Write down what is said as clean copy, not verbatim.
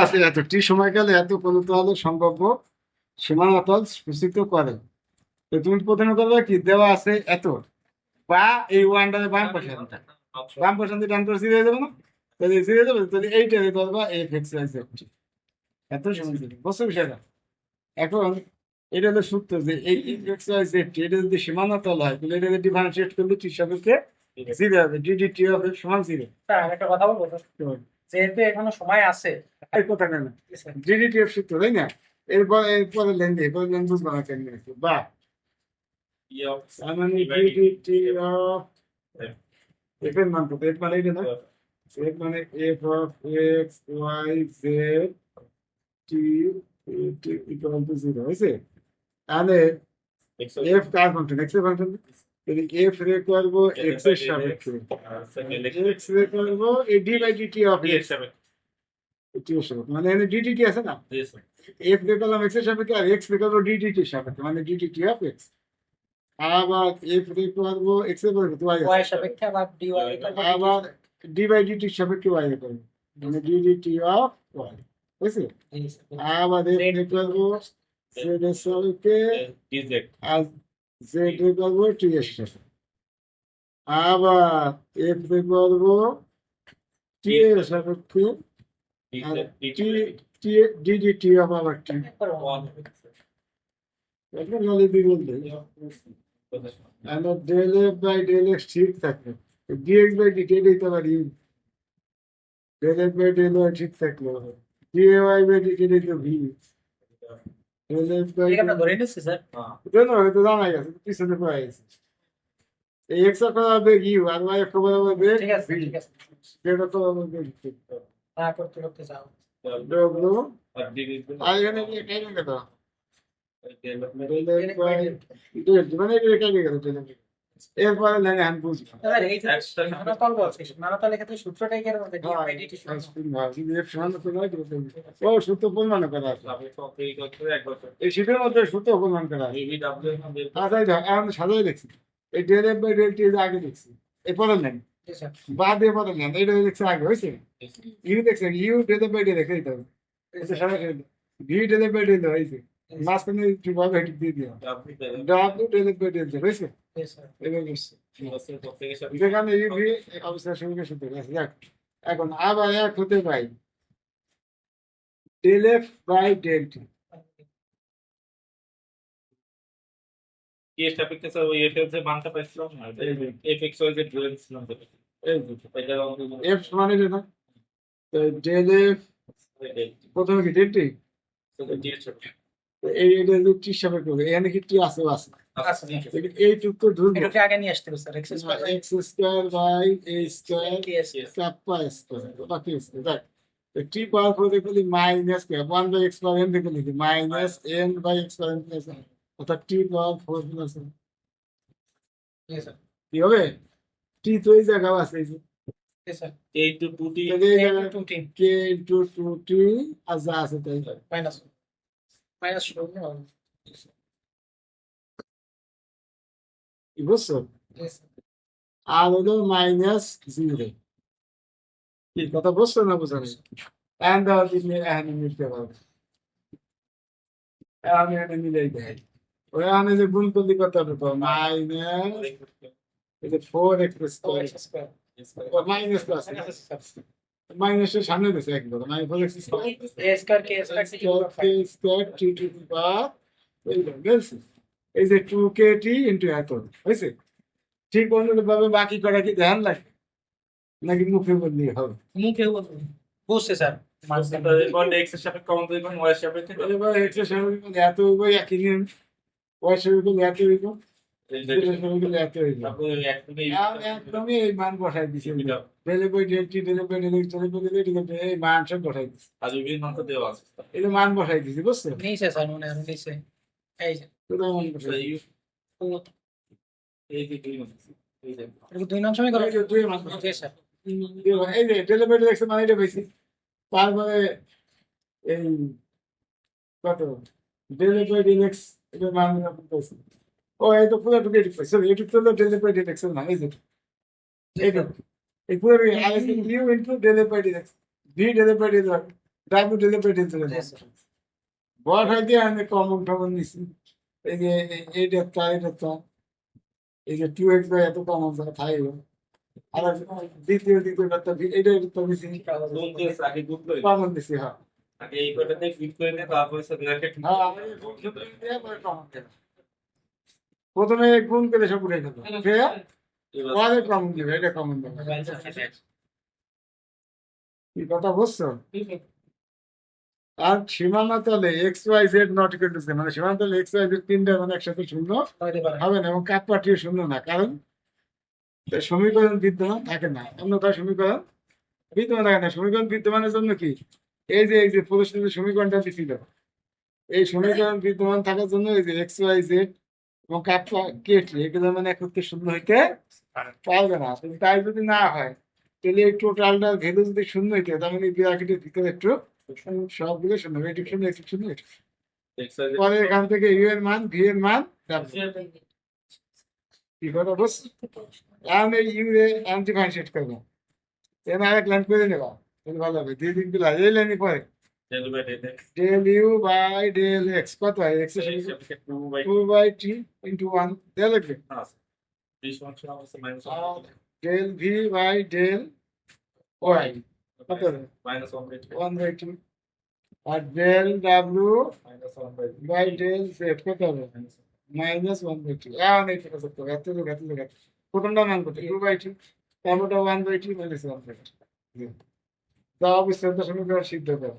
আছে এতটি সময়কালে এত পরিতলে সম্ভাব্য সীমানাতল সূচিত করে। তো তুমি প্রথমে করবে কি, দেওয়া আছে এত, বা এই ওয়ানটারে বাম পাশে দিয়ে ডান করে সিরিয়ে যাবে না, তাহলে সিরিয়ে যাবে, তাহলে এইটারে ধরবা এফ এক্স ওয়াই জেড। এত সময় ছিল, বুঝছো বিষয়টা? এখন এটা হলো সূত্র যে এই এক্স ওয়াই জেড এটা যদি সীমানাতল হয় তাহলে এটা ডিফারেন্সিয়েট করলে টি সাপেক্ষে জিরো হবে, ডিডি টি হবে সমান জিরো। স্যার আমি একটা কথা বলবো স্যার। যেহেতু এখনো সময় আছে। এই কথা কেন, ডিডি টি এর সূত্র তাই না? এরপরে লেন দিয়ে এরপরে লেন বুঝবা না কেন বা তার মানে ডিডি টি অফ এফ এর মান কত? এফ মানে এটা না, এফ মানে F of X Y Z T equal to zero হয়েছে। তাহলে এফ কার ফাংশন, এক্স এর ফাংশন, যদি এফ রে করবো এক্স এর সাপেক্ষে, এক্স রে করবো এই D by DT of X T এর সাপেক্ষে, মানে এখানে ডিডিটি আছে না, এফ রে করলাম এক্স এর সাপেক্ষে আর এক্স রে করবো ডিডিটি এর সাপেক্ষে, মানে ডিডিটি অফ এক্স। আবার এফ রে করবো এক্স এর সাপেক্ষে ওয়াই ওয়াই সাপেক্ষে আবার ডিওয়াই আবার ডি বাই ডিটি এর সাপেক্ষে ওয়াই রে করবো, মানে ডিডিটি অফ ওয়াই বুঝছে। আবার এফ রে করবো জেড এর সাপেক্ষে আর জেড রে করবো টি এর সাপেক্ষে। আবার এফ রে করবো টি এর সাপেক্ষে আর টি টি ডিডিটি অফ আবার টি। এখন হলে বি বলতে আমরা del F by del X ঠিক থাকবে, ডিএক্স বাই ডিটি দিতে পারি, del F by del Y ঠিক থাকলো, ডিএওয়াই বাই ডিটি দিতে ভি, ডেল এফ বাই আমরা ধরে নিচ্ছি স্যার। কেন হয়তো জানাই গেছে, পিছনে পড়ে গেছে। এই এক্স অক্ষ হবে ইউ আর ওয়াই অক্ষ হবে ঠিক আছে ঠিক আছে। যেটা তো হবে হ্যাঁ করতে করতে যাও। ডব্লিউ আর এখানে কি কেন গেল, ডেল এফ বাই ডেল মানে এটা কেটে গেল ডেল এফ, এরপরে লাগে আমি বুঝি স্যার এই যে সীমানাতল বলছি, সীমানাতলের ক্ষেত্রে সূত্রটাই কেন বলতে ডিওয়াই ডিটি ও সূত্র প্রমাণ করা আছে, এই শীতের মধ্যে সূত্র প্রমাণ করা আছে। এখন সাজাই দেখছি, এই del F by del T আগে দেখছি, এরপরে নেন বা দিয়ে পরে নেন, এটা দেখছি আগে হয়েছে। ইউ দেখছে, U del F by del দেখে দিতে হবে, V del F by del হয়েছে, মাঝখানে একটু ভাবে হেঁটে দিয়ে দিও, W del F by del হয়েছে। এবার বুঝছি যেখানে ইউ ভি অবস্থার সঙ্গে সূত্র আছে। যাক, এখন আবার এক হতে পাই del F by del T, F মানে যেটা ডেল এফ প্রথমে কি ডেল টি, এই এটা যদি টির সাপেক্ষে করবে, এখানে কি টি আছে আছে, এইটুকু তো ধরবো এটাকে আগে নিয়ে আসতে হবে sir. X square X square by A square kappa square বাকি স্কোয়ার, দেখ টি পাওয়ার ফোর দেখলি minus one by X power N দেখে লিখি minus N by X power N plus অর্থাৎ টি পাওয়ার ফোর প্লাস কি হবে, টি তো এই জায়গাও আছে, এই যে তাহলে এই জায়গায় কে ইন্টু টু টি আর যা আছে তাই মাইনাস মাইনাস কি বুঝছো, আর হলো মাইনাস জিরো, কি কথা বুঝছো না বুঝা নেই? এন্ড এখানে মিলতে পারবে, আমি এখানে মিলাই দেয় ওখানে যে গুণ করলি কত হবে মাইনাস এই যে four X square minus plus মাইনাসের সামনে দিয়েছে একবার minus four X square square T to the power বলছি, এই যে টু কে টি ইন্টু এত হয়েছে। ঠিক অনুরূপভাবে বাকি করা কি ধ্যান লাগে নাকি মুখে বললেই হবে? মুখে বুঝছে স্যার। এক্স এর সাপেক্ষে এত হইব একই নিয়ম, ওয়াই সাপেক্ষে এত হইব, এত হইব, একদমই এই মান বসাই দিছে, ডেলে বই ডেল টি ডেলে বই ডেল এক্স ডেলে বই ডেল টি এই মান সব বসাই দিছে, এই যে মান বসাই দিছে বুঝছো, নিচে স্যার মনে হয় নিচে এই যে কোথায় মান বসাই এটা দুই নং সমীকরণ। এই যে দুই মান জি স্যার। এই যে ডেলে বই ডেল এক্স মানে এটা পাইছি, তারপরে এই কত ডেলে বই ডেল এক্স এটা মান পাইছি, ও এই তো পুরো টুকু এটুকু পাইছি, এটুকু তো ডেলে বই ডেল এক্স না, এই যে এইটুকু এই পুরো ইউ ইন্টু ডেলে বই ডেল এক্স ভি ডেলে বই ডেল ডাব্লিউ দিলে পেটে চলে যাচ্ছে বট হয়তো আমি কমন টমন নিছি এই যে এটা এই যে 2x এত কমন থাকবে আর দ্বিতীয়টা তো এটা তো বেশি কমন দিছি হ্যাঁ হ্যাঁ আমি গুণ করে দিয়ে পরে কমন দিলাম প্রথমে গুণ করে সব উঠে গেল পরে কমন দিবে এটা কমন দেবে কি কথা বুঝছো আর সীমানা তলে X Y Z not equal to মানে সীমানা তলে এক্স ওয়াই জেড তিনটা মানে একসাথে শূন্য হবে না এবং কাপ পাঠিয়ে শূন্য না কারণ সমীকরণ বিদ্যমান থাকে না অন্যথা সমীকরণ বিদ্যমান থাকে না সমীকরণ বিদ্যমানের জন্য কি এই যে প্রদর্শিত সমীকরণটা দিছিল এই সমীকরণ বিদ্যমান থাকার জন্য এই যে এক্স ওয়াই জেড এবং কাপ কেটে এগুলো মানে একত্রে শূন্য হইতে পারবে না তাই যদি না হয় তাহলে এই টোটালটার ভ্যালু যদি শূন্য হইতে তার মানে ব্র্যাকেটের ভিতরে একটু সবগুলো শূন্য এটি শূন্য এটি শূন্য এটি পরে এখান থেকে ইউ এর মান ভি এর মান কি কথা বুঝ এখন এই ইউ এ ডিফারেন্সিয়েট করবো এখানে আরেক লাইন করে নেবা তাহলে ভালো হবে দুই দিন গুলা এই লাইনে পরে del U by del X কত হয় X two by T into one দেওয়া লাগবে del V by del Y কত হবে ওয়ান বাই টু আর del W by del Z কত হবে মাইনাস ওয়ান বাই টু এখন এই থেকে করতে হবে এত প্রথমটা মান করতে টু বাই টু তারপরটা one by two minus one by two যা অবস্থা সমীকরণ সিদ্ধ করো